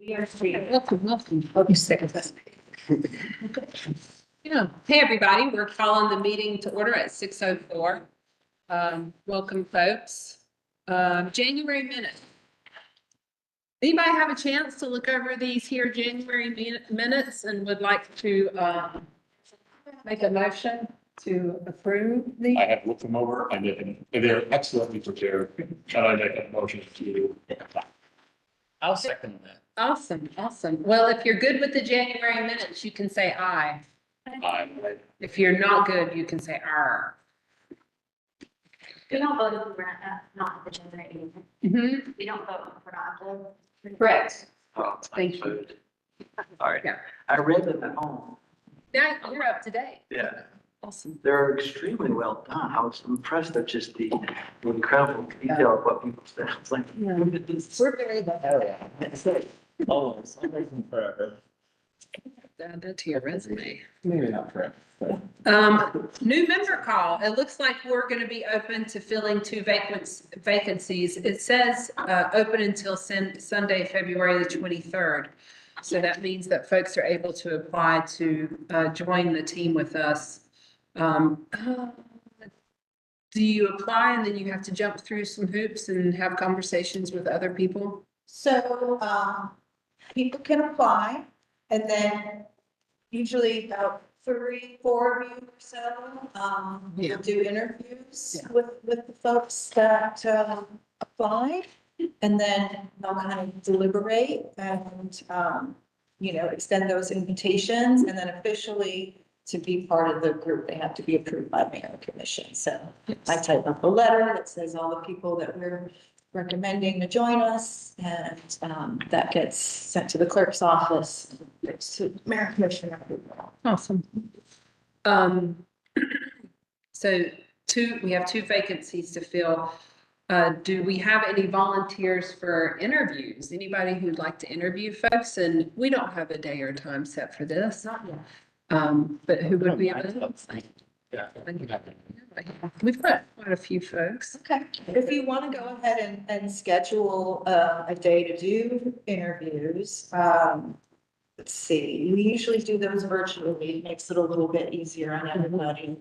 We are free. Welcome. Hope you stay with us. Yeah. Hey, everybody. We're calling the meeting to order at 6:04. Welcome, folks. January minutes. Anybody have a chance to look over these here January minutes and would like to make a motion to approve these? I have looked them over and they're excellently prepared. And I make a motion to. I'll second that. Awesome. Well, if you're good with the January minutes, you can say aye. If you're not good, you can say R. We don't vote if we're not the generating. We don't vote if we're not the. Correct. Oh, Thank you. food. All right. Yeah. I read them at home. Now you're up to date. Yeah. Awesome. They're extremely well done. I was impressed at just the incredible detail of what people said. I was like, We're very good. Oh, I'm waiting forever. Add that to your resume. Maybe not forever. New member call. It looks like we're going to be open to filling two vacancies. It says, open until Sunday, February the 23rd. So that means that folks are able to apply to, join the team with us. Do you apply and then you have to jump through some hoops and have conversations with other people? So, people can apply and then usually about 3-4 of you or so, Yeah. will do interviews Yeah. with the folks that, applied. And then they'll kind of deliberate and, extend those invitations, and then officially to be part of the group, they have to be approved by mayor and commission. So I type up a letter that says all the people that we're recommending to join us, and that gets sent to the clerk's office, it's to mayor and commission approval. Awesome. So we have two vacancies to fill. Do we have any volunteers for interviews? Anybody who'd like to interview folks? And we don't have a day or time set for this. Not yet. But who would be available? Yeah. We've got quite a few folks. Okay, if you want to go ahead and schedule a day to do interviews, let's see, we usually do those virtually, it makes it a little bit easier on everybody.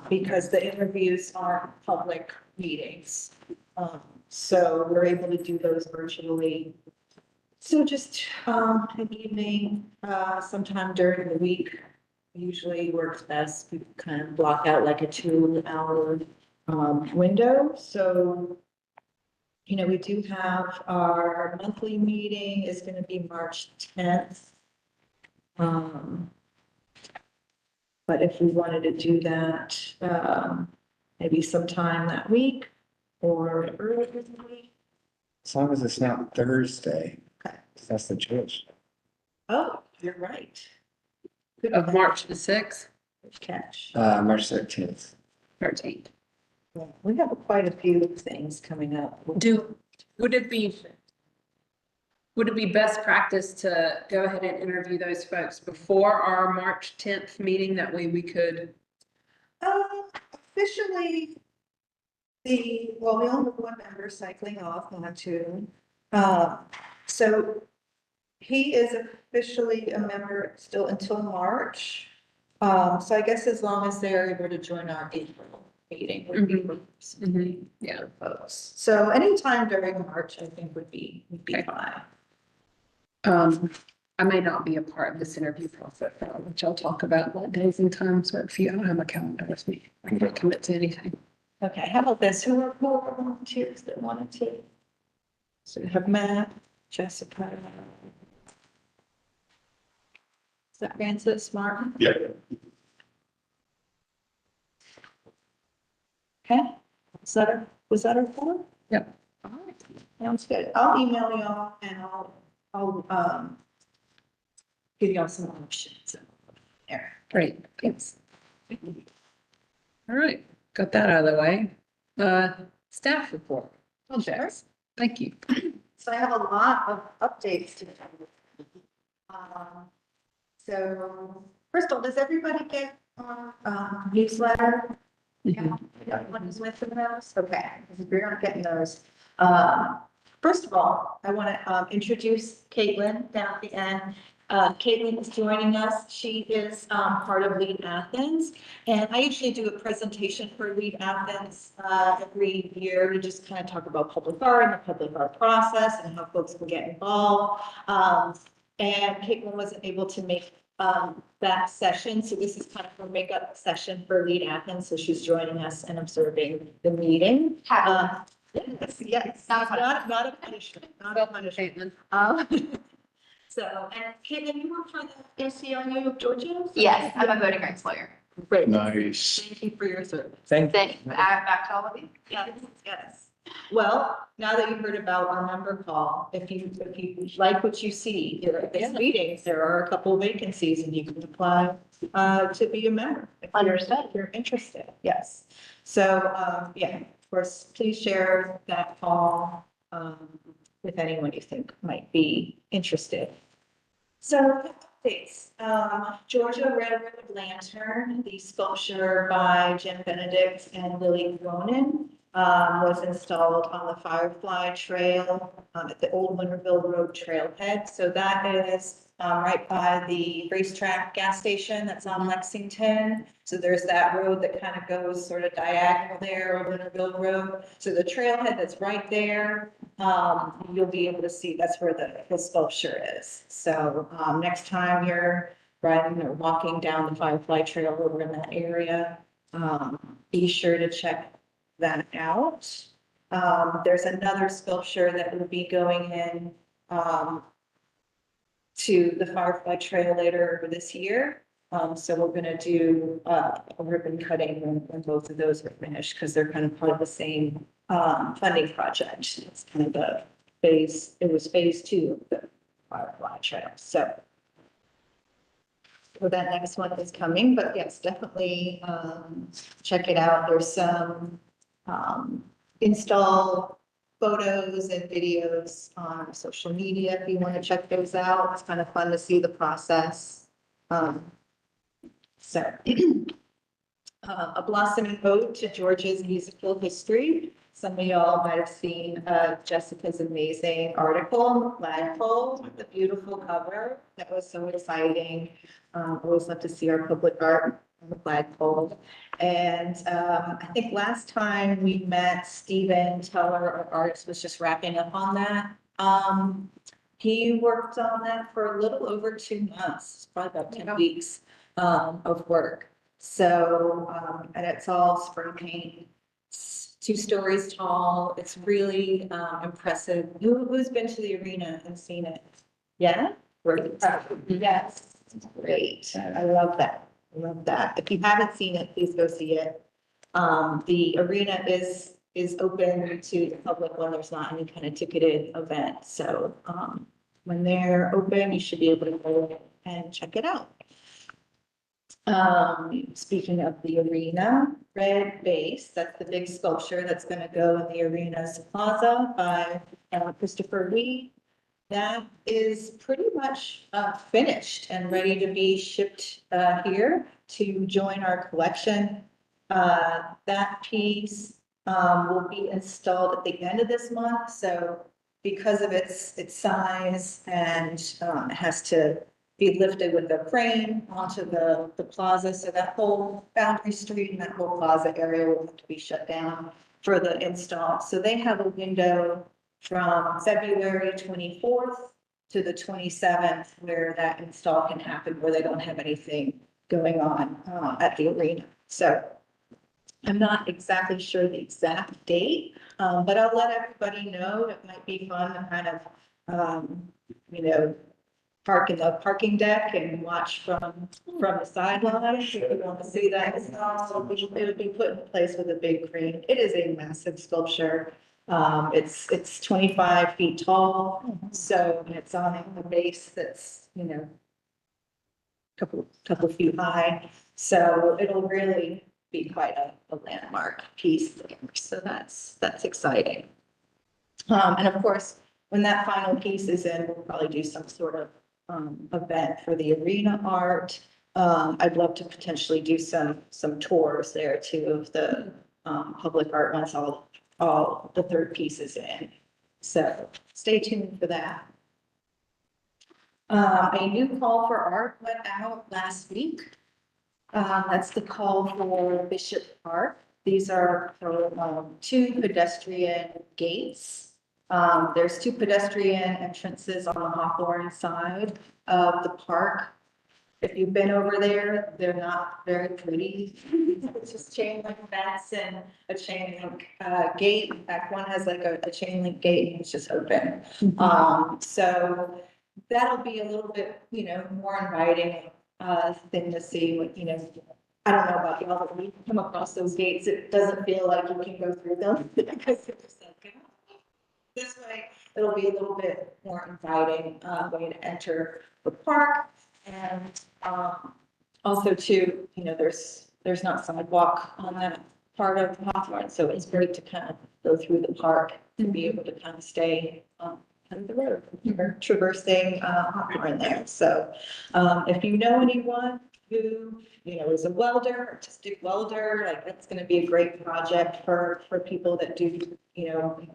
Because the interviews aren't public meetings. So we're able to do those virtually. So just an evening, sometime during the week, usually works best. We kind of block out like a 2-hour window. So, we do have our monthly meeting is going to be March 10th. But if we wanted to do that, maybe sometime that week or earlier in the week. As long as it's not Thursday, Okay. that's the choice. Oh, you're right. Good Of March the 6th, catch. March 13th. 13th. Well, we have quite a few things coming up. Would it be best practice to go ahead and interview those folks before our March 10th meeting? That way we could. Officially, we only have one member cycling off on two. So he is officially a member still until March. So I guess as long as they're able to join our April meeting would be Yeah. folks. So anytime during March, I think would be Okay. fine. I may not be a part of this interview process, which I'll talk about what days and times work for you. I don't have my calendar with me. I can't commit to anything. Okay, how about this? Who are more volunteers that wanted to? So we have Matt, Jessica. Is that Francis, Martin? Yeah. Okay, was that our four? Yep. All right, sounds good. I'll email y'all and I'll give y'all some options. There. Great, thanks. All right, got that out of the way. Staff report. Projects. Thank you. So I have a lot of updates to do. So first of all, does everybody get our newsletter? Yeah, what is with those? Okay, because we're not getting those. First of all, I want to introduce Caitlin down at the end. Caitlin is joining us. She is part of Lead Athens. And I usually do a presentation for Lead Athens every year. We just kind of talk about public art and the public art process and how folks can get involved. And Caitlin wasn't able to make that session. So this is kind of her makeup session for Lead Athens. So she's joining us and observing the meeting. Yes, not a punishment, not a punishment. So, and Caitlin, you work for the ACLU of Georgia? Yes, I'm a voting rights lawyer. Great. Nice. Thank you for your service. Thank Thank you. Back to all of you. Yes, yes. Well, now that you've heard about our member call, if you like what you see here at this meeting, there are a couple of vacancies and you can apply to be a member. Understood. If you're interested, yes. So, yeah, of course, please share that call with anyone you think might be interested. So updates, Georgia Railroad Lantern, the sculpture by Jim Benedict and Lily Ronan, was installed on the Firefly Trail at the Old Winterville Road trailhead. So that is right by the racetrack gas station that's on Lexington. So there's that road that kind of goes sort of diagonal there, Old Winterville Road. So the trailhead that's right there, you'll be able to see that's where the sculpture is. So next time you're riding or walking down the Firefly Trail over in that area, be sure to check that out. There's another sculpture that will be going in to the Firefly Trail later this year. So we're gonna do a ribbon cutting when both of those are finished, because they're kind of part of the same funding project. It's kind of the phase, it was phase 2 of the Firefly Trail, so. Well, that next one is coming, but yes, definitely check it out. There's some install photos and videos on social media if you want to check those out. It's kind of fun to see the process. So a blossoming ode to Georgia's musical history. Some of y'all might have seen Jessica's amazing article on the flagpole with the beautiful cover. That was so exciting. Always love to see our public art on the flagpole. And I think last time we met, Stephen Teller, our artist, was just wrapping up on that. He worked on that for a little over 2 months, probably about 10 weeks of work. So, and it's all spray paint. It's 2 stories tall. It's really impressive. Who's been to the arena and seen it? Yeah? Yes. Great. I love that. I love that. If you haven't seen it, please go see it. The arena is open to the public when there's not any kind of ticketed event. So when they're open, you should be able to go and check it out. Speaking of the arena, Red Base, that's the big sculpture that's going to go in the arena's plaza by Christopher Lee. That is pretty much finished and ready to be shipped here to join our collection. That piece will be installed at the end of this month. So because of its size and it has to be lifted with a crane onto the plaza. So that whole Boundary Street and that whole plaza area will have to be shut down for the install. So they have a window from February 24th to the 27th where that install can happen, where they don't have anything going on at the arena. So I'm not exactly sure the exact date, but I'll let everybody know. It might be fun to kind of, park in the parking deck and watch from the sidelines. If you want to see that, it'll be put in place with a big crane. It is a massive sculpture. It's 25 feet tall, so it's on a base that's, couple feet high. So it'll really be quite a landmark piece there. So that's exciting. And of course, when that final piece is in, we'll probably do some sort of event for the arena art. I'd love to potentially do some tours there too of the public art once all the third piece is in. So stay tuned for that. A new call for art went out last week. That's the call for Bishop Park. These are for, 2 pedestrian gates. There's 2 pedestrian entrances on the Hawthorne side of the park. If you've been over there, they're not very pretty. It's just chain link fence and a chain link, gate. In fact, one has like a chain link gate and it's just open. So that'll be a little bit, more inviting, thing to see, what, I don't know about y'all, but when you come across those gates, it doesn't feel like you can go through them because they're just like, "Oh." This way, it'll be a little bit more inviting, way to enter the park. And, also too, there's not sidewalk on that part of Hawthorne, so it's great to kind of go through the park and be able to kind of stay, on the road, traversing, Hawthorne there. So, if you know anyone who, is a welder, artistic welder, like that's gonna be a great project for people that do,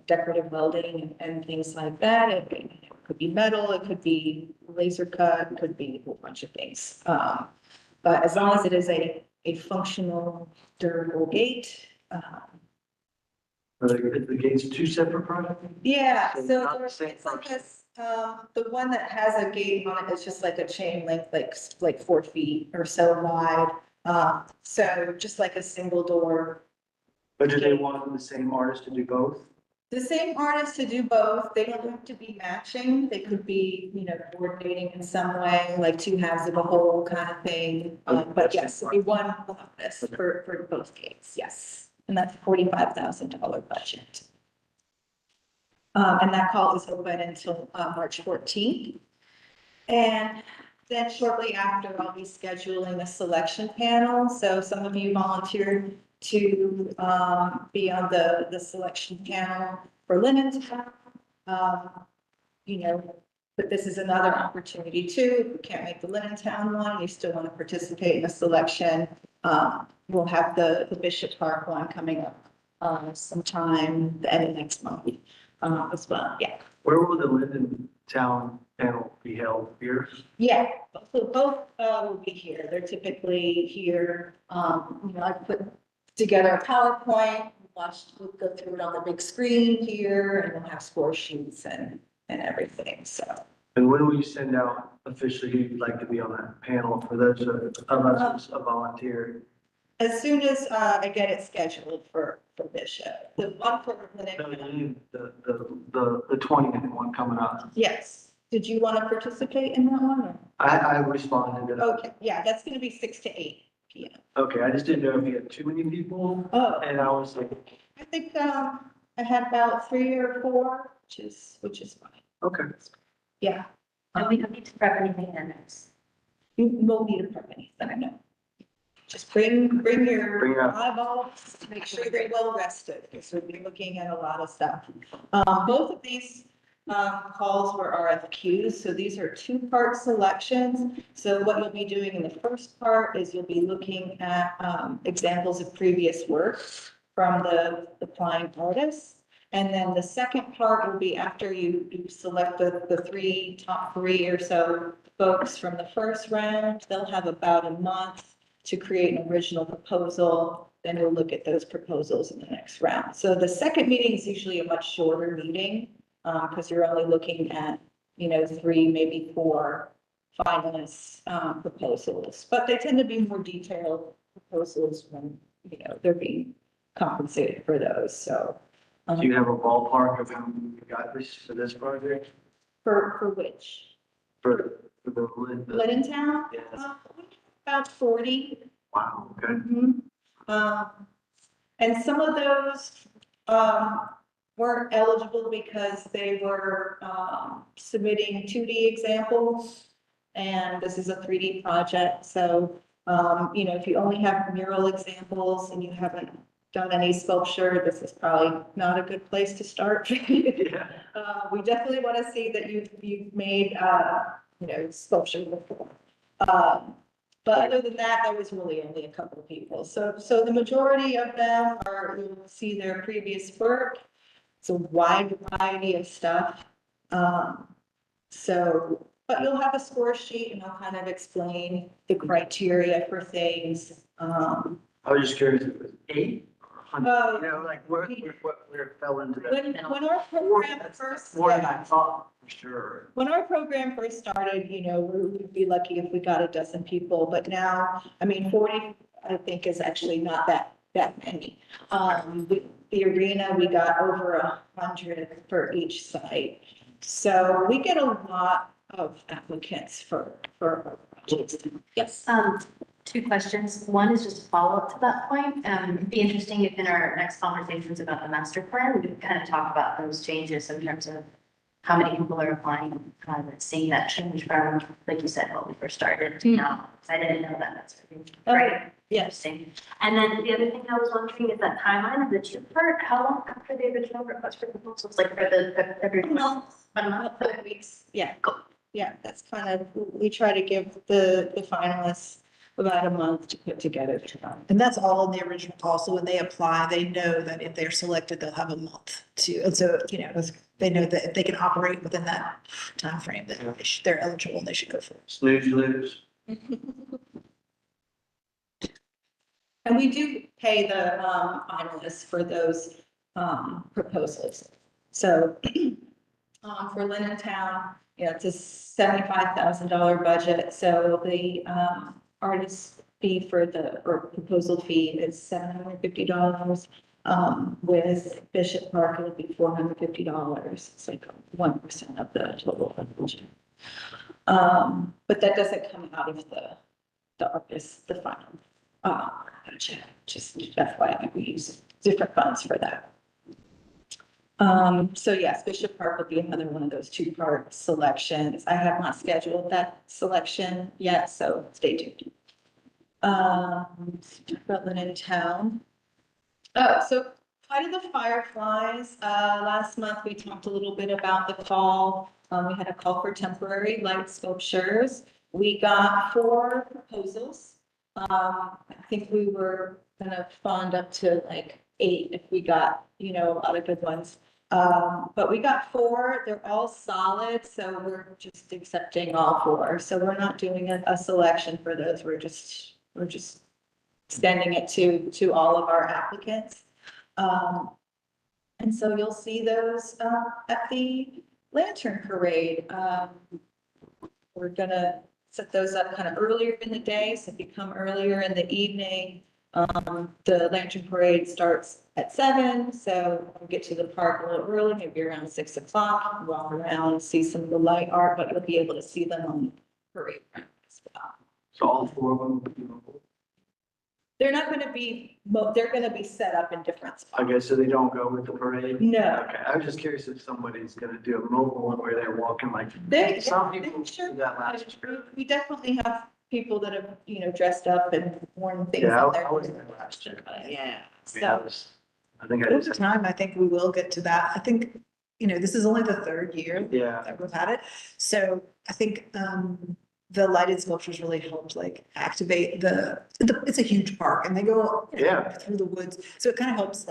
decorative welding and things like that. It could be metal, it could be laser cut, it could be a whole bunch of things. But as long as it is a functional, durable gate, Are the gates 2 separate projects? yeah, So so not the there's, same it's like person. this, the one that has a gate on it is just like a chain link, like 4 feet or so wide. So just like a single door. But do they want the same artist to do both? The same artist to do both, they don't have to be matching, they could be, coordinating in some way, like 2 halves of a whole kind of thing. But yes, it'd be one artist for both gates, yes, and that's $45,000 budget. And that call is open until, March 14th. And then shortly after, I'll be scheduling a selection panel. So some of you volunteered to, be on the selection panel for Linentown. But this is another opportunity too. If you can't make the Linentown one, you still want to participate in the selection. We'll have the Bishop Park one coming up, sometime the end of next month, as well. Yeah. Where will the Linden Town panel be held? Here? Yeah, so both, will be here. They're typically here. I put together a PowerPoint, we'll go through it on the big screen here, and we'll have score sheets and everything, so. And when will you send out officially who you'd like to be on that panel for those of us who's a volunteer? As soon as, I get it scheduled for Bishop, the one for No, Lincoln, the 20th one coming up. yes. Did you want to participate in that one? Or? I responded to that. Okay, yeah, that's gonna be 6 to 8 PM. Okay, I just didn't know if you had too many people, Oh, and I was like, I think, I had about 3 or 4, which is fine. okay. Yeah. And we don't need to prep anything in it. You won't need a permit, I know. Just bring Bring your your- eyeballs to make sure they're well rested, because we'll be looking at a lot of stuff. Both of these, calls were RFQs, so these are 2-part selections. So what you'll be doing in the first part is you'll be looking at, examples of previous work from the applying artists. And then the second part will be after you select the top 3 or so folks from the first round, they'll have about a month to create an original proposal. Then we'll look at those proposals in the next round. So the second meeting is usually a much shorter meeting, because you're only looking at, 3, maybe 4 finalists, proposals. But they tend to be more detailed proposals when, they're being compensated for those, so. Do you have a ballpark of how many you got this for this project? For which? For the Linden? Linentown? Yeah. About 40. Wow, okay. And some of those, weren't eligible because they were, submitting 2D examples. And this is a 3D project, so, if you only have mural examples and you haven't done any sculpture, this is probably not a good place to start. Yeah. We definitely want to see that you've made, sculpture before. But other than that, there was really only a couple of people. So the majority of them you'll see their previous work. it's a wide variety of stuff. So, but you'll have a score sheet and I'll kind of explain the criteria for things. I was just curious if it was 8 or 100, Oh. you know, like where it fell into that. When our program first, More than yeah. I thought, for sure. When our program first started, we'd be lucky if we got a dozen people, but now, I mean, 40, I think is actually not that many. The arena, we got over 100 for each site. So we get a lot of applicants for our projects. Yes. 2 questions. One is just a follow-up to that point. It'd be interesting if in our next conversations about the master plan, we could kind of talk about those changes in terms of how many people are applying, seeing that change from, like you said, when we first started to now. 'Cause I didn't know that. That's pretty great. Yes. Interesting. And then the other thing I was wondering is that timeline of the 2-part, how long after the original request for proposals, like for the February? Month. About a month, 5 weeks. Yeah. Cool. Yeah, that's kind of, we try to give the finalists about a month to put together. And that's all in the original call. So when they apply, they know that if they're selected, they'll have a month to, and so, they know that if they can operate within that timeframe, that they're eligible and they should go for it. Snooze, lose. And we do pay the finalists for those proposals. So for Linden Town, it's a $75,000 budget. So the artist fee or proposal fee is $750. With Bishop Park, it'll be $450. It's like 1% of the total budget. But that doesn't come out of the artist, the final budget. Just FYI, we use different funds for that. So yes, Bishop Park will be another one of those 2-part selections. I have not scheduled that selection yet, so stay tuned. About Linden Town. Oh, so Fight of the Fireflies, last month we talked a little bit about the call. We had a call for temporary light sculptures. We got 4 proposals. I think we were gonna fund up to like 8 if we got, a lot of good ones. But we got 4, they're all solid, so we're just accepting all 4. So we're not doing a selection for those, we're just extending it to all of our applicants. And so you'll see those at the Lantern Parade. We're gonna set those up kind of earlier in the day, so if you come earlier in the evening, the Lantern Parade starts at 7, so we'll get to the park a little early, maybe around 6 o'clock, walk around, see some of the light art, but you'll be able to see them on the parade ground as well. So all 4 of them. They're not gonna be, they're gonna be set up in different spots. Okay, so they don't go with the parade? No. Okay, I was just curious if somebody's gonna do a mobile one where they're walking like, They, some people sure. do that last year. We definitely have people that have, dressed up and worn things Yeah, on I their. was there last year. Yeah, I mean, I so, was, I think I Over just, time, I think we will get to that. I think, this is only the 3rd year yeah. that we've had it. So I think, the lighted sculptures really helped activate it's a huge park and they go Yeah. through the woods. So it kind of helps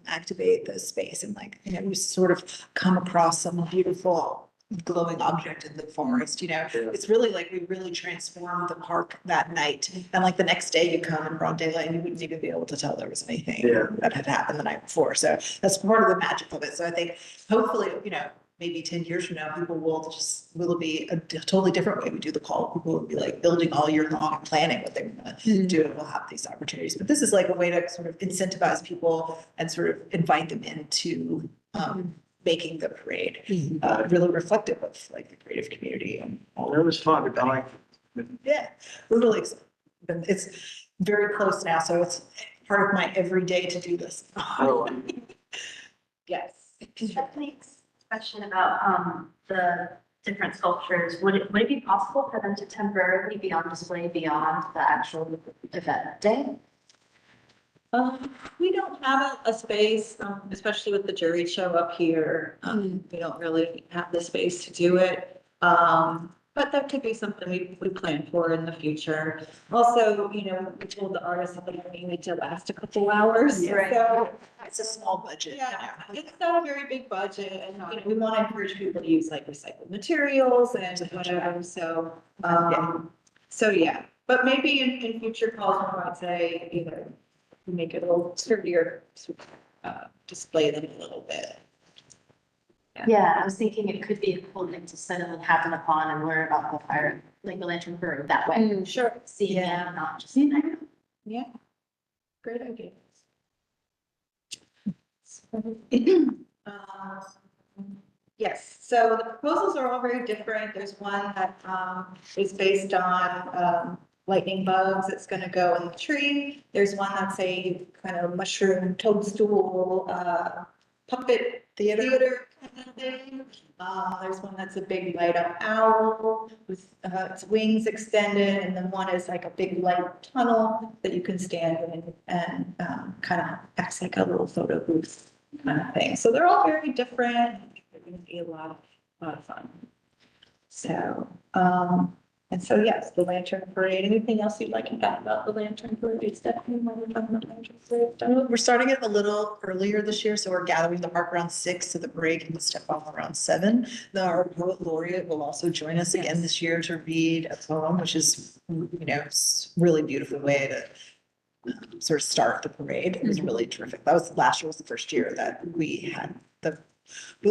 activate the space and we sort of come across some beautiful glowing object in the forest, It's really we really transformed the park that night. And the next day you come in broad daylight and you wouldn't even be able to tell there was anything Yeah. that had happened the night before. So that's part of the magic of it. So I think hopefully, maybe 10 years from now, people will be a totally different way we do the call. People will be building all year long and planning what they're gonna do, and we'll have these opportunities. But this is a way to sort of incentivize people and sort of invite them into making the parade really reflective of the creative community and all. It was fun. I like, Yeah, we're really excited. And it's very close now, so it's part of my everyday to do this. oh, yes. Next question about the different sculptures. Would it be possible for them to temporarily be on display beyond the actual event day? We don't have a space, especially with the jury show up here. We don't really have the space to do it. But that could be something we plan for in the future. Also, you know, we told the artists that they need to last a couple hours, Right. so. It's a small budget. you know. Yeah, it's not a very big budget, and, you know, we want to encourage people to use like recycled materials and whatever, so yeah. But maybe in future calls, we might say, you know, make it a little sturdier, display them a little bit. Yeah, I was thinking it could be a cool thing to sit and happen upon and learn about the fire, like the lantern bird that way. Sure. Seeing it, Yeah. not just there. Yeah. Great idea. Yes, so the proposals are all very different. There's one that is based on lightning bugs that's gonna go in the tree. There's one that's a kind of mushroom toadstool puppet theater kind of thing. There's one that's a big light up owl with its wings extended, and then one is like a big light tunnel that you can stand in and kind of acts like a little photo booth kind of thing. So they're all very different. They're going to be a lot of fun. So, and so yes, the lantern parade. Anything else you'd like to add about the lantern parade? Stephanie, when we're talking about lantern parade? We're starting it a little earlier this year, so we're gathering the park around 6, so the parade can step off around 7. Our poet laureate will also join us again this year to read a poem, which is, you know, really beautiful way to sort of start the parade. It was really terrific. That was, last year was the first year that we had the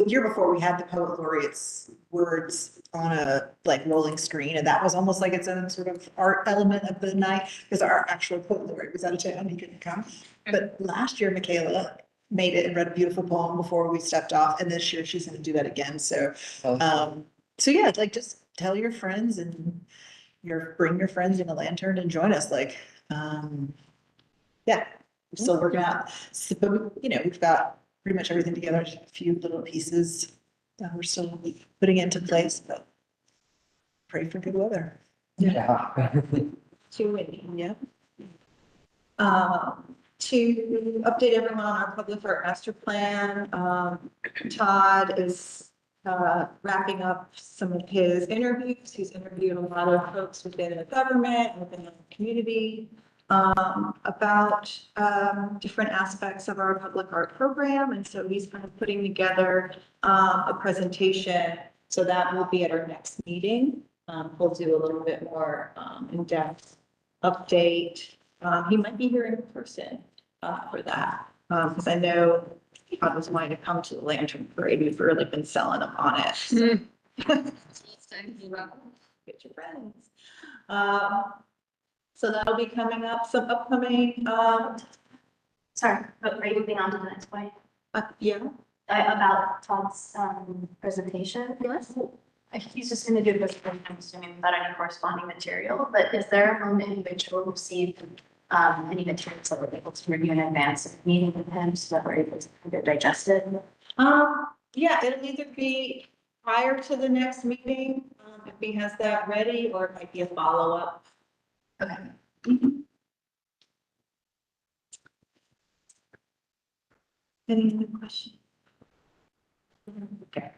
year before we had the poet laureate's words on a like rolling screen, and that was almost like its own sort of art element of the night, because our actual poet laureate was out of town, he couldn't come. But last year, Michaela made it and read a beautiful poem before we stepped off, and this year she's gonna do that again, so so yeah, like just tell your friends and bring your friends in a lantern and join us, like yeah, we're still working out. So, you know, we've got pretty much everything together, just a few little pieces that we're still putting into place, but pray for good weather. Yeah. Too windy, yeah. To update everyone on our public art master plan, Todd is wrapping up some of his interviews. He's interviewed a lot of folks within the government and within the community about different aspects of our public art program. And so he's kind of putting together a presentation. So that will be at our next meeting. We'll do a little bit more in-depth update. He might be here in person for that, because I know Todd was wanting to come to the lantern parade. We've really been selling him on it. So. Get your friends. So that'll be coming up, some upcoming, Sorry, but are you moving on to the next point? yeah. About Todd's presentation? Yes. He's just gonna do a presentation, I'm assuming, without any corresponding material, but is there a moment in which we'll receive any materials that we're able to review in advance of meeting with him, so that we're able to get digested? Yeah, it'll either be prior to the next meeting, if he has that ready, or it might be a follow-up. Okay. Any other questions? Okay.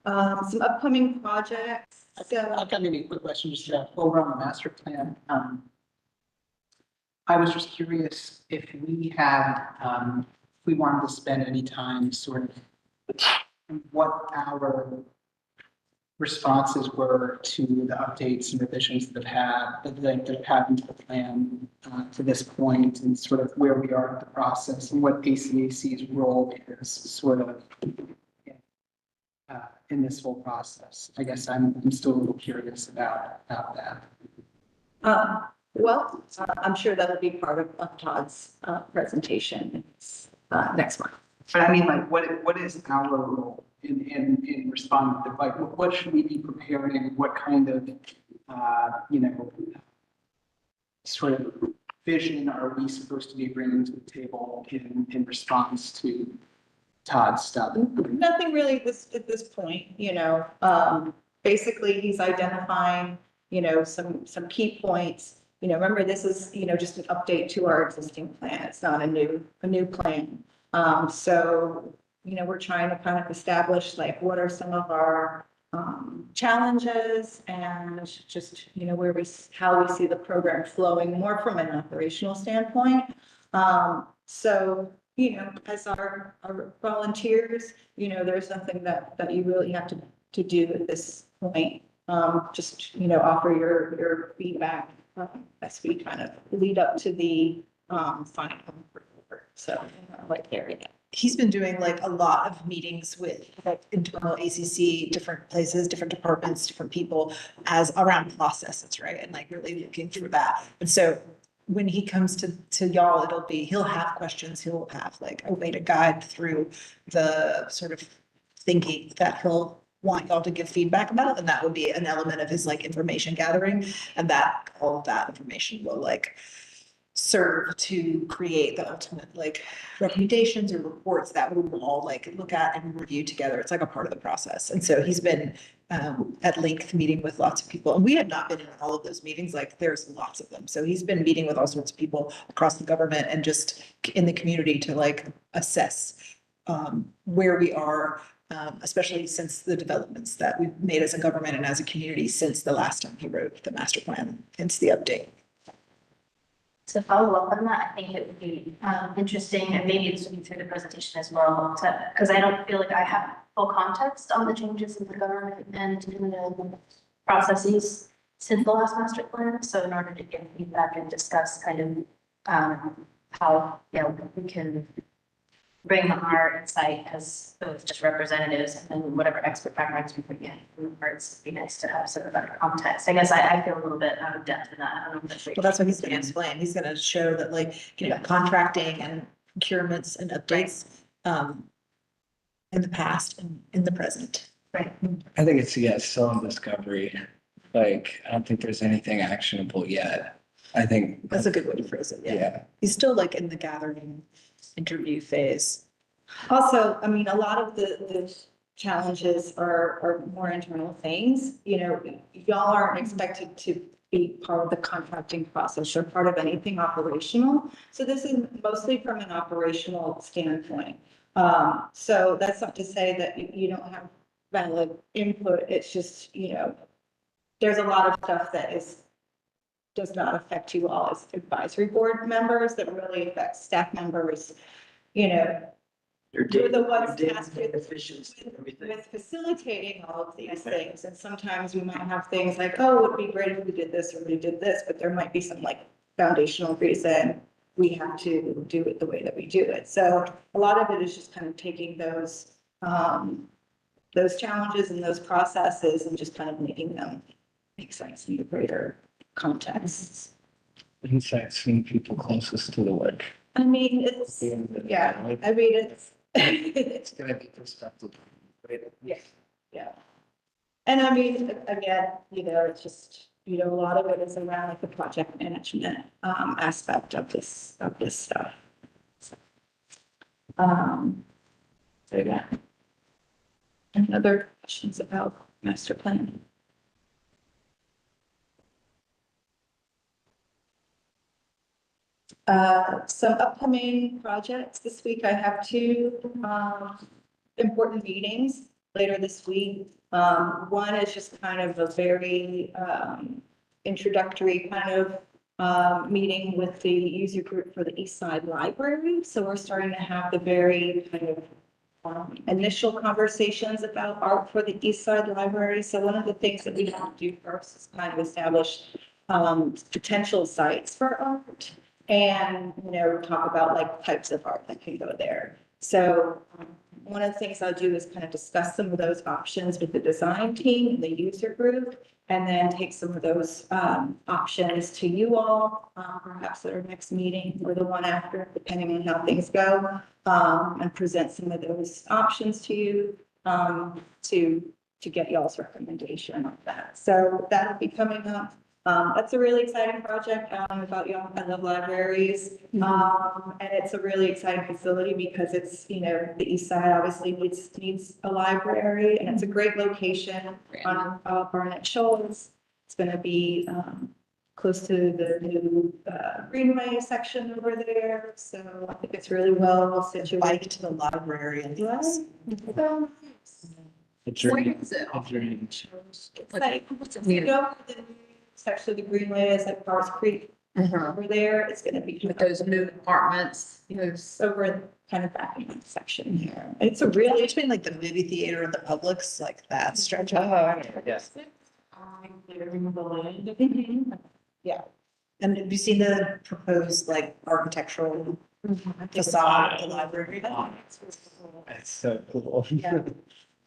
Some upcoming projects. I've got maybe a quick question just over on the master plan. I was just curious if we had, if we wanted to spend any time sort of what our responses were to the updates and revisions that have happened to the plan to this point, and sort of where we are in the process and what ACAC's role is sort of in this whole process. I guess I'm still a little curious about that. Well, I'm sure that'll be part of Todd's presentation next month. But I mean, like, what is our role in responding to, like, what should we be preparing? What kind of, sort of vision are we supposed to be bringing to the table in response to Todd's stuff? Nothing really at this point, basically he's identifying, some key points. Remember, this is, just an update to our existing plan. It's not a new plan. So, we're trying to kind of establish like what are some of our challenges and just, where how we see the program flowing more from an operational standpoint. So, as our volunteers, there's nothing that you really have to do at this point. Just, offer your feedback as we kind of lead up to the final report. So, like there, He's been doing like a lot of meetings with like internal ACC, different places, different departments, different people as around processes, right? And like really looking through that. And so when he comes to y'all, he'll have questions, he'll have like a way to guide through the sort of thinking that he'll want y'all to give feedback about. And that would be an element of his like information gathering. And that all of that information will like serve to create the ultimate like recommendations or reports that we will all like look at and review together. It's like a part of the process. And so he's been at length meeting with lots of people, and we have not been in all of those meetings. Like there's lots of them. So he's been meeting with all sorts of people across the government and just in the community to like assess where we are, especially since the developments that we've made as a government and as a community since the last time he wrote the master plan, hence the update. To follow up on that, I think it would be interesting, and maybe this would be through the presentation as well, because I don't feel like I have full context on the changes in the government and in the processes since the last master plan. So in order to give feedback and discuss kind of how, we can bring our insight as both just representatives and then whatever expert backgrounds we put in, it'd be nice to have some of that context. I guess I feel a little bit out of depth in that. I don't know if that's Well, that's what he's going to explain. He's going to show that like, contracting and procurements and updates in the past and in the present. Right. I think it's, still in discovery. Like, I don't think there's anything actionable yet. I think. That's a good way to phrase it. Yeah. He's still like in the gathering interview phase. Also, I mean, a lot of the challenges are more internal things, y'all aren't expected to be part of the contracting process or part of anything operational. So this is mostly from an operational standpoint. So that's not to say that you don't have valid input. It's just, there's a lot of stuff that does not affect you all as advisory board members, that really affects staff members. You're the ones tasked with facilitating all of these things. And sometimes we might have things like, oh, it would be great if we did this or we did this, but there might be some like foundational reason we have to do it the way that we do it. So a lot of it is just kind of taking those challenges and those processes and just kind of making them make sense in the greater context. Insights from people closest to the work. I mean, it's, yeah, I mean, it's. It's gonna be perspective. Yeah. And I mean, again, it's just, a lot of it is around like the project management aspect of this stuff. So yeah. Any other questions about master plan? Some upcoming projects this week. I have two important meetings later this week. One is just kind of a very introductory kind of meeting with the user group for the East Side Library. So we're starting to have the very kind of initial conversations about art for the East Side Library. So one of the things that we have to do first is kind of establish potential sites for art. And, talk about like types of art that can go there. So one of the things I'll do is kind of discuss some of those options with the design team and the user group, and then take some of those options to you all, perhaps at our next meeting or the one after, depending on how things go, and present some of those options to you to get y'all's recommendation on that. So that'll be coming up. That's a really exciting project about Young I Love Libraries. And it's a really exciting facility because it's, the East Side obviously needs a library, and it's a great location on Barnett Shoals. It's going to be close to the new Greenway section over there. So I think it's really well situated. Bike to the library and Right. A Where dream, is it? a dream. It's like, you go to the section of the Greenway is at Forest Creek. Over there, it's gonna be With those new apartments, those. over in kind of back in that section here. It's So a really really, between like the movie theater and the Publix, like that stretch. Yes. And have you seen the proposed like architectural facade of the library? It's so cool. Yeah.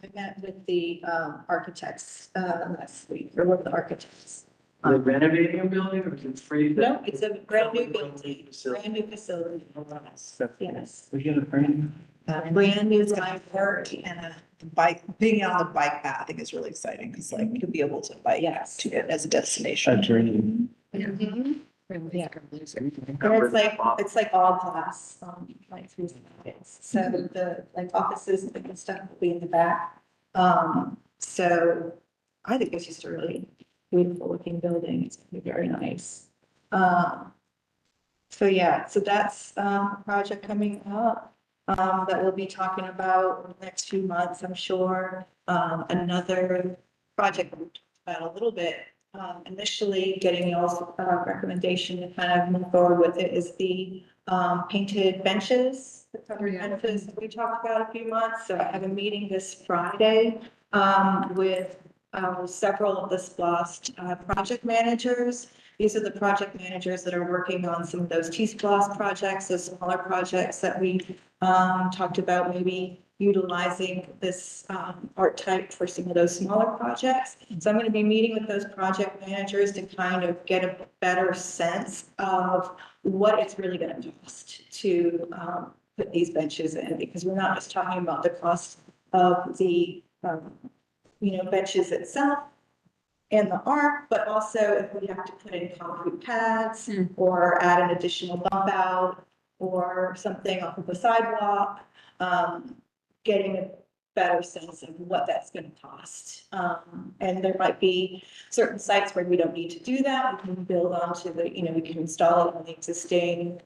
I met with the architects last week, or one of the architects. Are they renovating a building or is it free? No, it's a brand new building, brand new facility. Yes. We get a brand Brand new library And a bike, being on the bike path, I think is really exciting because like you'll be able to bike Yes. to it as a a destination. dream. Mhm. Yeah. And it's like all glass, like through sides. So the like offices and stuff will be in the back. So I think it's just a really beautiful looking building. It's gonna be very nice. So yeah, so that's a project coming up that we'll be talking about in the next few months, I'm sure. Another project we talked about a little bit, initially getting y'all's recommendation to kind of move forward with it is the painted benches, the covered benches that we talked about a few months. So I have a meeting this Friday with several of the SPLOST project managers. These are the project managers that are working on some of those T-SPLOST projects, those smaller projects that we talked about, maybe utilizing this art type for some of those smaller projects. So I'm going to be meeting with those project managers to kind of get a better sense of what it's really going to cost to put these benches in, because we're not just talking about the cost of the benches itself and the art, but also if we have to put in concrete pads or add an additional bump out or something off of the sidewalk, getting a better sense of what that's going to cost. And there might be certain sites where we don't need to do that. We can build onto the, we can install it on the existing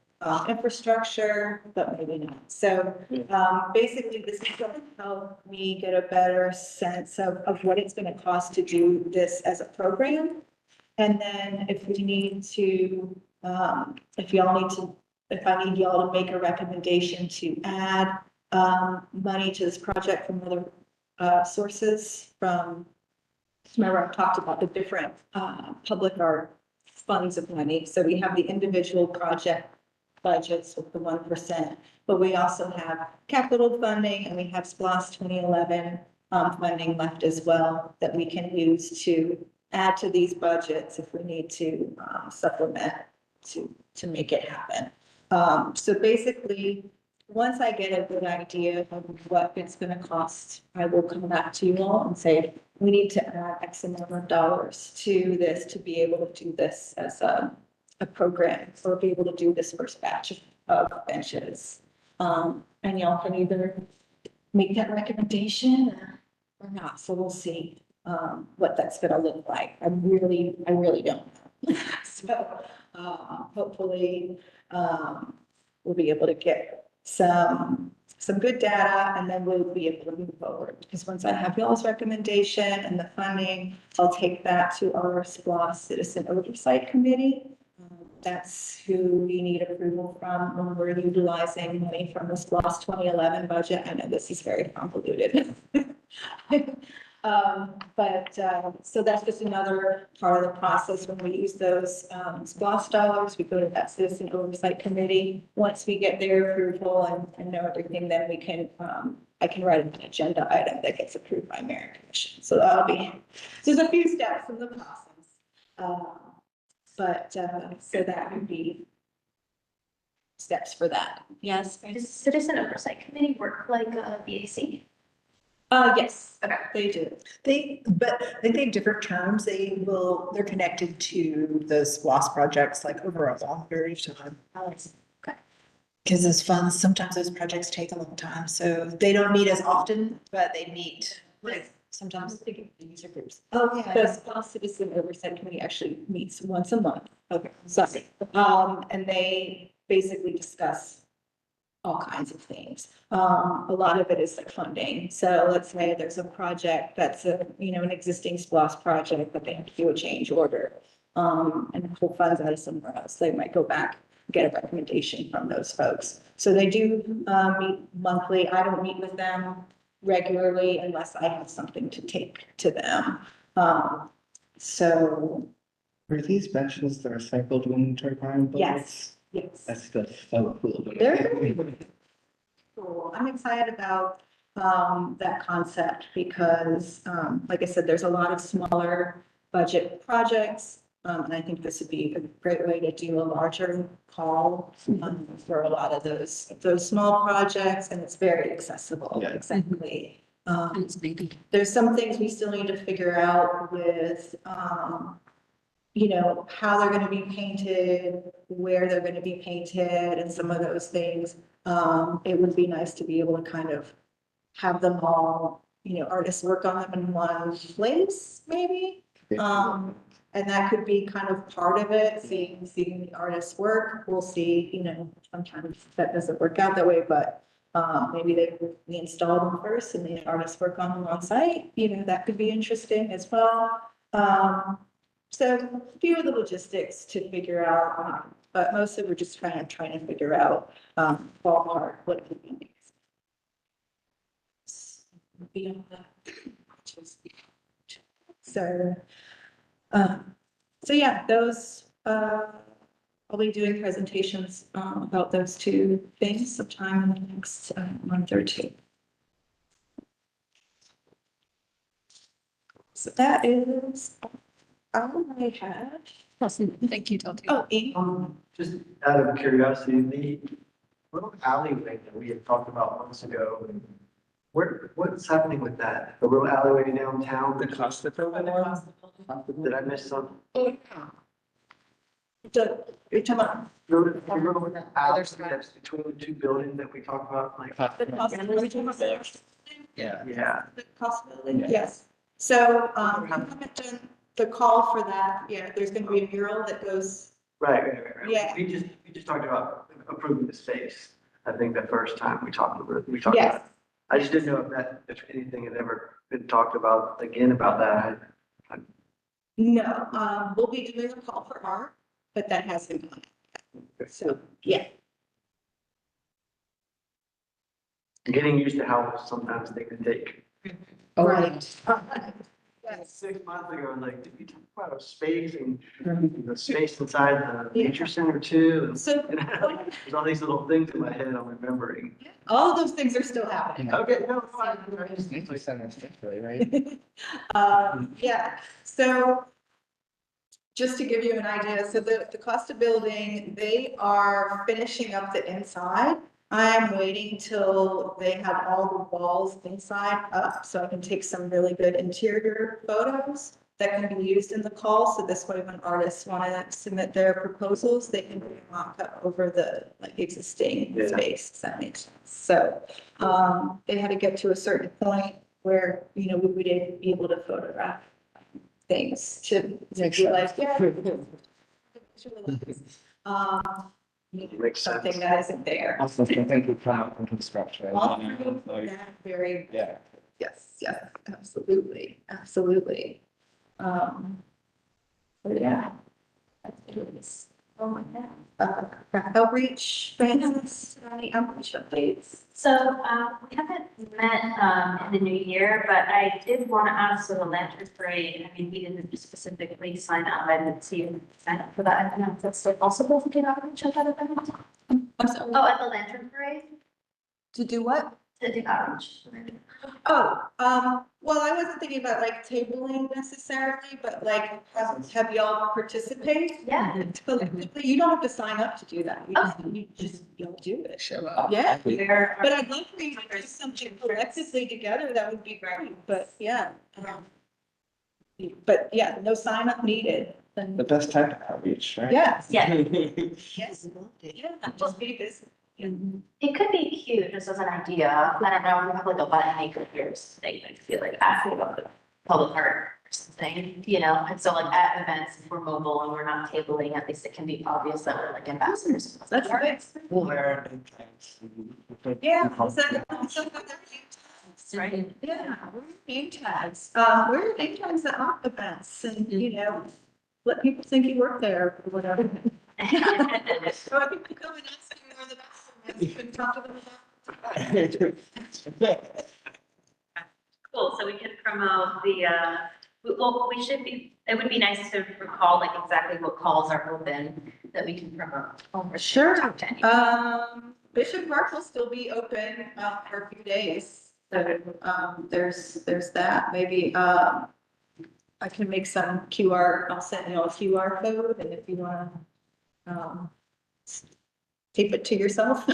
infrastructure, but maybe not. So basically, this is going to help me get a better sense of what it's going to cost to do this as a program. And then if we need to, if I need y'all to make a recommendation to add money to this project from other sources from, remember I talked about the different public art funds of money. So we have the individual project budgets with the 1%, but we also have capital funding and we have SPLOST 2011 funding left as well that we can use to add to these budgets if we need to supplement to make it happen. So basically, once I get a good idea of what it's going to cost, I will come back to you all and say, we need to add X amount of dollars to this to be able to do this as a program, or be able to do this first batch of benches. And y'all can either make that recommendation or not. So we'll see what that's going to look like. I really don't know. So hopefully we'll be able to get some good data, and then we'll be able to move forward. Because once I have y'all's recommendation and the funding, I'll take that to our SPLOST Citizen Oversight Committee. That's who we need approval from when we're utilizing money from the SPLOST 2011 budget. I know this is very convoluted. So that's just another part of the process. When we use those SPLOST dollars, we go to that Citizen Oversight Committee. Once we get their approval and know everything, then we can, I can write an agenda item that gets approved by Mayor and Commission. So that'll be, there's a few steps in the process. So that would be steps for that. Yes. Does Citizen Oversight Committee work like a BAC? Yes, Okay. they do. But I think they have different terms. They're connected to those SPLOST projects like over a long period of time. Okay. Because those funds, sometimes those projects take a long time, so they don't meet as often, but they meet like sometimes. Thinking user groups. Oh, The SPLOST Citizen Oversight Committee actually meets once a month. Okay. Sorry. And they basically discuss all kinds of things. A lot of it is like funding. So let's say there's a project that's an existing SPOS project, but they have to do a change order. And pull funds out of somewhere else. They might go back, get a recommendation from those folks. So they do, meet monthly. I don't meet with them regularly unless I have something to take to them. So, Were these benches the recycled wind turbine blades? yes, yes. That's the so cool. They're really cool. I'm excited about that concept because, like I said, there's a lot of smaller budget projects. And I think this would be a great way to do a larger call for a lot of those small projects, and it's very accessible. Yeah. Exactly. It's maybe. There's some things we still need to figure out with, how they're gonna be painted, where they're gonna be painted, and some of those things. It would be nice to be able to kind of have them all, artists work on them in one place, maybe. And that could be kind of part of it, seeing the artist's work. We'll see, sometimes that doesn't work out that way, but maybe we install them first and the artists work on them on site, that could be interesting as well. So a few of the logistics to figure out, but mostly we're just trying to figure out ballpark what it would be. Beyond that. So yeah, those, I'll be doing presentations about those two things sometime in the next month or two. So that is all I have. Thank you, Tati. Oh, Amy. Just out of curiosity, the little alleyway that we had talked about months ago, what's happening with that? The little alleyway downtown? The Costa building? Did I miss something? You're talking about The little alley that's between the two buildings that we talked about, like, the possibility. Yeah. yeah. The possibility, yes. So, I haven't done the call for that yet. There's gonna be a mural that goes, Right. Yeah. We just talked about approving the space. I think the first time we talked about yes. it. I just didn't know if anything had ever been talked about again about that. No, we'll be doing a call for art, but that hasn't gone. So, yeah. Getting used to how sometimes things take. Right. 6 months ago, like, did we talk about a space and the space inside the nature center too? And, So, there's all these little things in my head I'm remembering. all of those things are still happening. Okay, no, fine. Nature center, essentially, right? Yeah, so just to give you an idea, so the Costa building, they are finishing up the inside. I am waiting till they have all the walls inside up so I can take some really good interior photos that can be used in the call. So this way, when artists want to submit their proposals, they can do a mock-up over the existing Yeah. space, if that makes sense. So they had to get to a certain point where, we would be able to photograph things to Makes be sense. like, yeah. Makes Something sense. that isn't there. Also, I think we come up with structure. All through that very, Yeah. yes, absolutely, absolutely. But yeah. It is. Oh my God. Outreach, Francis, any outreach updates? So, we haven't met, in the new year, but I did want to ask for the lantern parade. I mean, we didn't specifically sign up. I didn't see you sign up for that. I don't know if that's still possible to get outreach at that event. I'm sorry. Oh, at the lantern parade, To do what? to do outreach. Oh, well, I wasn't thinking about like tabling necessarily, but like, have y'all participate? Yeah. Collectively, you don't have to sign up to do that. You'll do it. Show up. Yeah. We're- But I'd love for you to do something collectively together, that would be great, but yeah. But yeah, no sign up needed, The then, best type of outreach, right? yes. Yeah, Yes, yeah, just be busy. it could be cute, just as an idea. I don't know, we have like a button maker here, so they like feel like asking about the public art or something, you know, and so like at events, if we're mobile and we're not tabling, at least it can be obvious that we're like ambassadors. That's right. We'll wear it. Yeah. Right. Yeah, we're name tags. We're name tags at our events and, you know, let people think you work there or whatever. So I think we come and ask you where the best is. You can talk to them about. Cool, so we can promote the, well, we should be, it would be nice to recall like exactly what calls are open that we can promote. over the Sure. top 10. Bishop Park will still be open, for a few days. So, there's that. Maybe, I can make some QR, I'll send you a QR code and if you wanna, tape it to yourself.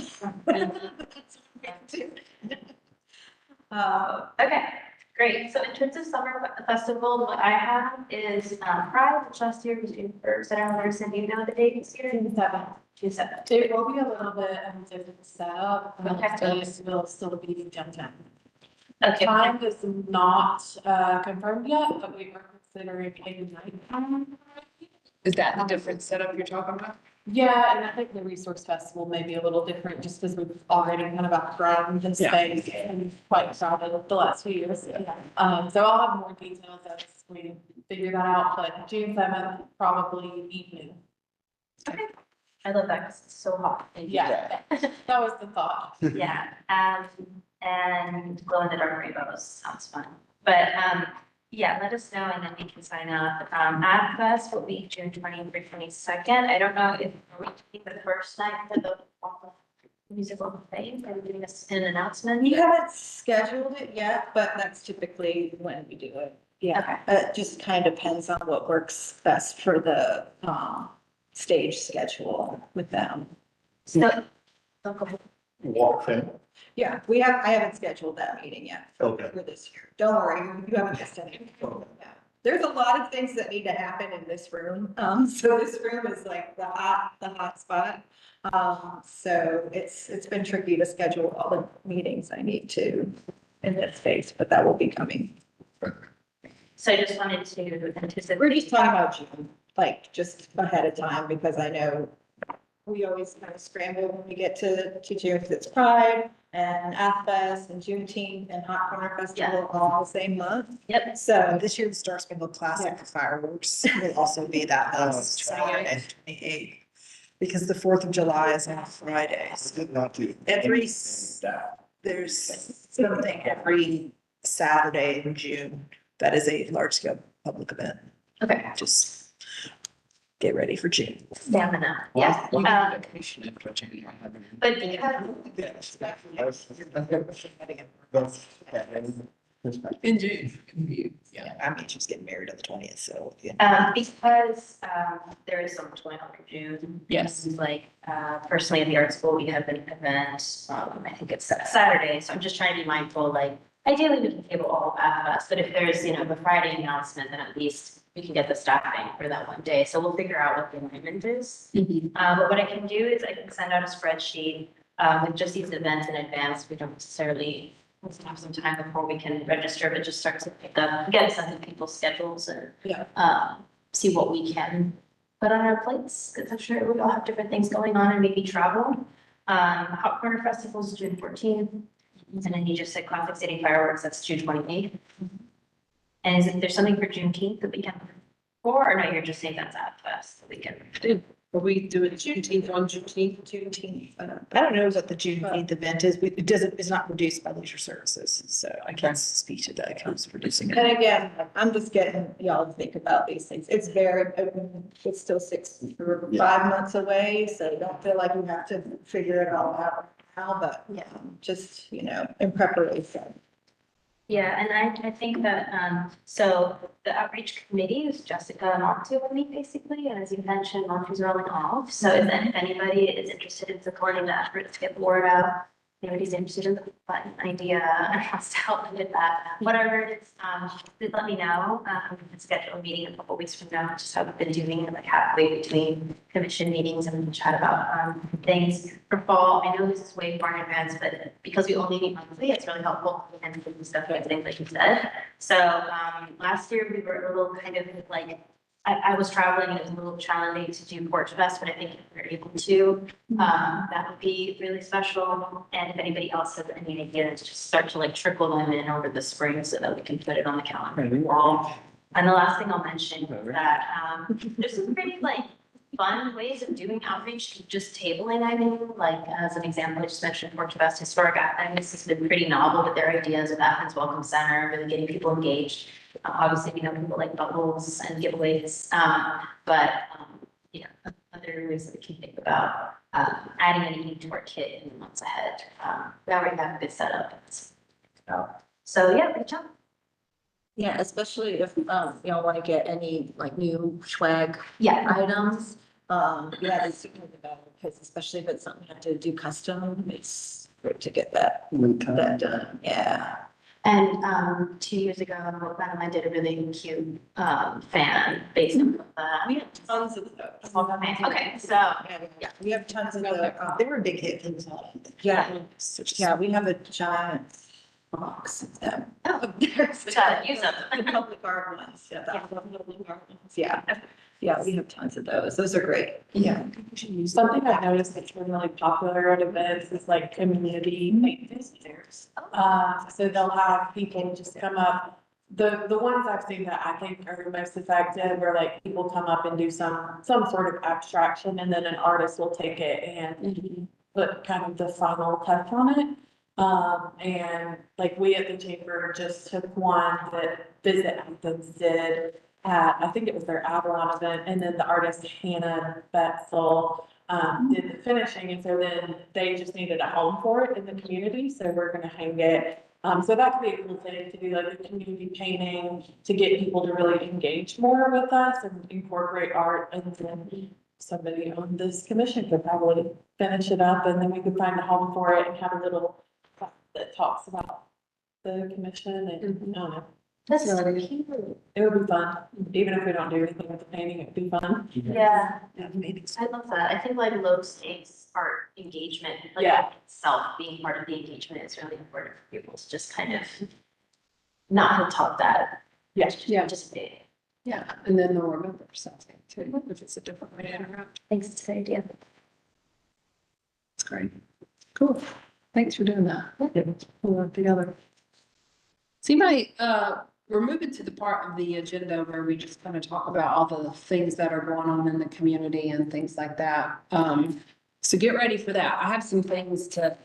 Okay, great. So in terms of summer festival, what I have is Pride, which last year was June 1st. I don't know, Larissa, do you know the date this year? June 7th. June 7th. It will be a little bit of a different setup. Okay. It will still be Gen 10. Okay. Time is not confirmed yet, but we are considering a night time. Is that the different setup you're talking about? Yeah, and I think the Resource Festival may be a little different just because we've already kind of outgrown the space and quite crowded the last few years. So I'll have more details as we figure that out, but June 7th, probably evening. Okay. I love that because it's so hot. Yeah, that was the thought. Yeah, and glow in the dark rainbows sounds fun. But yeah, let us know and then we can sign up. Athens will be June 20th through 22nd. I don't know if we're doing the first night for the musical thing. Are we doing an announcement? We haven't scheduled it yet, but that's typically when we do it. Yeah, it just kind of depends on what works best for the, stage schedule with them. So, don't go ahead. Walk in. Yeah, I haven't scheduled that meeting yet Okay. for this year. Don't worry, you haven't missed anything. Yeah. There's a lot of things that need to happen in this room. So this room is like the hot spot. So it's been tricky to schedule all the meetings I need to in this space, but that will be coming. So I just wanted to anticipate. We're just talking about June, like just ahead of time, because I know we always kind of scramble when we get to June, because it's Pride and Athens and Juneteenth and Hot Corner Festival all the same month. Yep. So This year, the Star Spangled Classic Yeah. fireworks will also be that last Friday and 28th. Because the 4th of July is on Fridays. Not to. There's something every Saturday in June that is a large scale public event. Okay, Just get ready for June. stamina, yes. Vacation after January. But because, In June. Yeah, I mean, she's getting married on the 20th, so. Yeah. because there is so much going on in June. Yes. Like, personally at the art school, we have an event, I think it's Saturday, so I'm just trying to be mindful, like, ideally we can table all of us, but if there's, you know, the Friday announcement, then at least we can get the staffing for that one day, so we'll figure out what the alignment is. But what I can do is I can send out a spreadsheet, with just these events in advance, we don't necessarily have some time before we can register, but just start to pick up, get a sense of people's schedules and see what we can put on our plates, because I'm sure we all have different things going on and maybe travel. Hot Corner Festival is June 14th, and then you just said Classic City Fireworks, that's June 28th. And is there something for Juneteenth that we can, or no, you're just saying that's at Fest that we can? Are we doing Juneteenth on Juneteenth? Juneteenth. I don't know what the Juneteenth event is. It's not produced by Leisure Services, so I can't speak to that. Who's producing it. And again, I'm just getting y'all to think about these things. It's it's still 5 months away, so don't feel like you have to figure it all out now, but just, you know, in preparation. Yeah, and I think that, so the outreach committee is Jessica Montu and me basically, and as you mentioned, Montu's rolling off. So if anybody is interested in supporting the effort to get the word out, anybody's interested in the button idea and wants to help with that, whatever it is, please let me know. We can schedule a meeting a couple weeks from now, just how we've been doing, like halfway between commission meetings and chat about things for fall. I know this is way far in advance, but because we only meet monthly, it's really helpful and stuff and things like you said. So last year we were a little kind of like, I was traveling and it was a little challenging to do Porch Fest, but I think if we're able to, that would be really special. And if anybody else has any ideas, just start to like trickle them in over the spring so that we can put it on the calendar. And the last thing I'll mention is that there's some pretty like fun ways of doing outreach, just tabling, I mean, like as an example, I just mentioned Porch Fest, Historic Athens has been pretty novel with their ideas of Athens Welcome Center, really getting people engaged. Obviously, you know, people like bubbles and giveaways, but you know, other ways that we can think about adding anything to our kit in the months ahead. We already have a good setup. So yeah, good job. Yeah, especially if, y'all want to get any like new swag Yeah. items. Yeah, it's super better because especially if it's something you have to do custom, it's great to get that done. Yeah. And 2 years ago, Madam, I did a really cute fan based on that. We have tons of those. Okay, so Yeah, we have tons of Go those. They were a big hit in Yeah, yeah, we have a giant box of them. Oh, There's gotta use them. the public art ones, yeah, the public art ones, yeah. Yeah, we have tons of those. Those are great. Yeah. Something I noticed that's been really popular at events is like community paint visitors. So they'll have people just come up. The ones I've seen that I think are the most effective are like people come up and do some sort of abstraction and then an artist will take it and put kind of the final touch on it. And like we at the chamber just took one that Visit Athens did at, I think it was their Avalon event, and then the artist Hannah Betzel did the finishing, and so then they just needed a home for it in the community, so we're gonna hang it. So that could be a cool thing to do, like a community painting, to get people to really engage more with us and incorporate art, and then somebody on this commission could probably finish it up, and then we could find a home for it and have a little plaque that talks about the commission, and I don't know. that's Really? cute. It would be fun, even if we don't do anything with the painting, it'd be fun. Yeah, I love that. I think like low stakes art engagement, like Yeah. itself being part of the engagement is really important for people to just kind of not have taught that. Yeah. Yeah. Participate. Yeah, and then they'll remember something too, if it's a different way to interact. Thanks, it's a good idea. That's great. Cool. Thanks for doing that. Pull it together. Seem like, we're moving to the part of the agenda where we just kind of talk about all the things that are going on in the community and things like that. So get ready for that. I have some things to.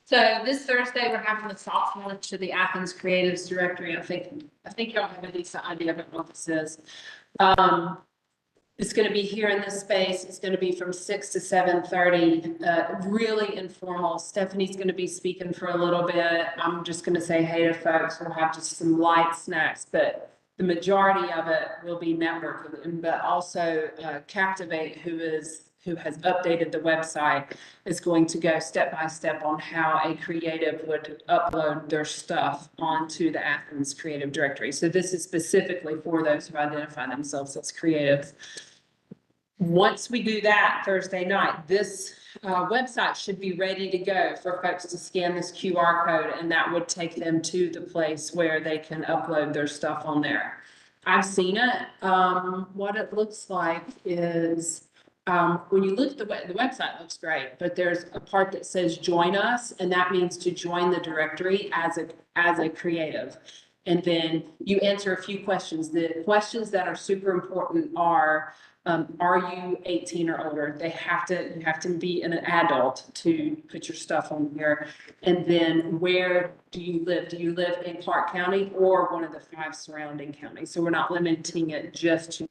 So this Thursday, we're having the soft launch to the Athens Creatives Directory. I think y'all have a decent idea of what this is. It's going to be here in this space. It's going to be from 6 to 7:30, really informal. Stephanie's going to be speaking for a little bit. I'm just going to say hey to folks. We'll have just some light snacks, but the majority of it will be networking, but also Captivate, who has updated the website, is going to go step by step on how a creative would upload their stuff onto the Athens Creative Directory. So this is specifically for those who identify themselves as creatives. Once we do that Thursday night, this website should be ready to go for folks to scan this QR code, and that would take them to the place where they can upload their stuff on there. I've seen it. What it looks like is when you look at the website looks great, but there's a part that says join us, and that means to join the directory as a creative. And then you answer a few questions. The questions that are super important are you 18 or older? You have to be an adult to put your stuff on here. And then where do you live? Do you live in Clarke County or one of the 5 surrounding counties? So we're not limiting it just to